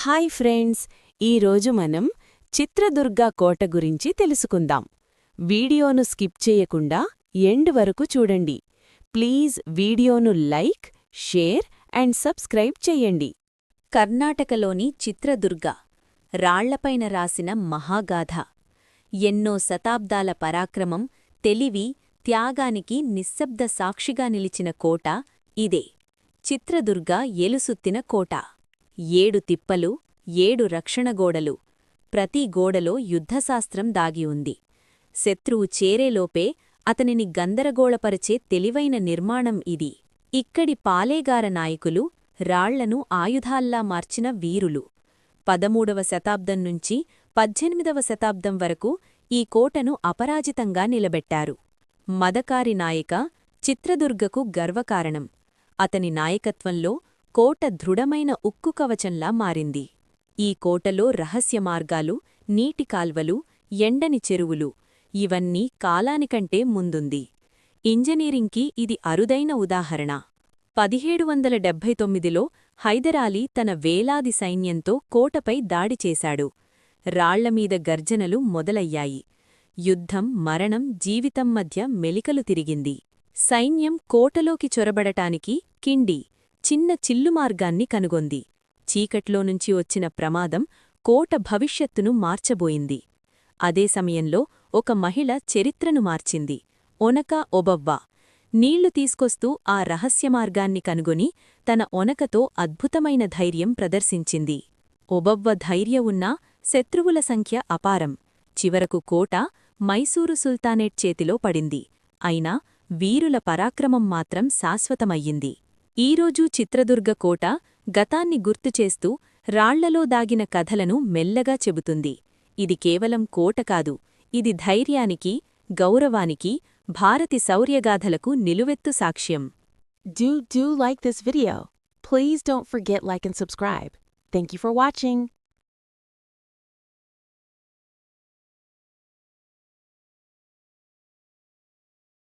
Hi friends, ఈరోజు మనం చిత్రదుర్గ కోట గురించి తెలుసుకుందాం. వీడియోను స్కిప్ చేయకుండా ఎండ్ వరకు చూడండి. ప్లీజ్ వీడియోను లైక్, షేర్ అండ్ సబ్స్క్రైబ్ చెయ్యండి. కర్ణాటకలోని చిత్రదుర్గ రాళ్లపైన రాసిన మహాగాథ. ఎన్నో శతాబ్దాల పరాక్రమం, తెలివి, త్యాగానికి నిశ్శబ్ద సాక్షిగా నిలిచిన కోట ఇదే. చిత్రదుర్గ ఎలుసుత్తిన కోట. 7 తిప్పలు, 7 రక్షణగోడలు. ప్రతి గోడలో యుద్ధశాస్త్రం దాగి ఉంది. శత్రువు చేరేలోపే అతనిని గందరగోళపరిచే తెలివైన నిర్మాణం ఇది. ఇక్కడి పాలేగార నాయకులు రాళ్లను ఆయుధాల్లా మార్చిన వీరులు. 13వ శతాబ్దం నుంచి 18వ శతాబ్దం వరకు ఈ కోటను అపరాజితంగా నిలబెట్టారు. మదకారి నాయక చిత్రదుర్గకు గర్వకారణం. అతని నాయకత్వంలో కోట దృఢమైన ఉక్కు కవచంలా మారింది. ఈ కోటలో రహస్య మార్గాలు, నీటి కాల్వలు, ఎండని చెరువులు ఇవన్నీ కాలానికంటే ముందుంది. ఇంజనీరింగ్కి ఇది అరుదైన ఉదాహరణ. 1779లో హైదరాలీ తన వేలాది సైన్యంతో కోటపై దాడి చేశాడు. రాళ్లమీద గర్జనలు మొదలయ్యాయి. యుద్ధం, మరణం, జీవితం మధ్య మెలికలు తిరిగింది. సైన్యం కోటలోకి చొరబడటానికి కిండి చిన్న చిల్లుమార్గాన్ని కనుగొంది. చీకట్లోనుంచి వచ్చిన ప్రమాదం కోట భవిష్యత్తును మార్చబోయింది. అదే సమయంలో ఒక మహిళ చరిత్రను మార్చింది. ఒనక ఓబవ్వ నీళ్లు తీసుకొస్తూ ఆ రహస్యమార్గాన్ని కనుగొని తన ఒనకతో అద్భుతమైన ధైర్యం ప్రదర్శించింది. ఓబవ్వ ధైర్యవున్నా శత్రువుల సంఖ్య అపారం. చివరకు కోట మైసూరు సుల్తానేట్ చేతిలో పడింది. అయినా వీరుల పరాక్రమం మాత్రం శాశ్వతమయ్యింది. ఈరోజూ చిత్రదుర్గ కోట గతాన్ని గుర్తుచేస్తూ రాళ్లలో దాగిన కథలను మెల్లగా చెబుతుంది. ఇది కేవలం కోట కాదు, ఇది ధైర్యానికి, గౌరవానికి, భారతి శౌర్యగాథలకు నిలువెత్తు సాక్ష్యం. Do like this video. Please don't forget like and subscribe. Thank you for watching.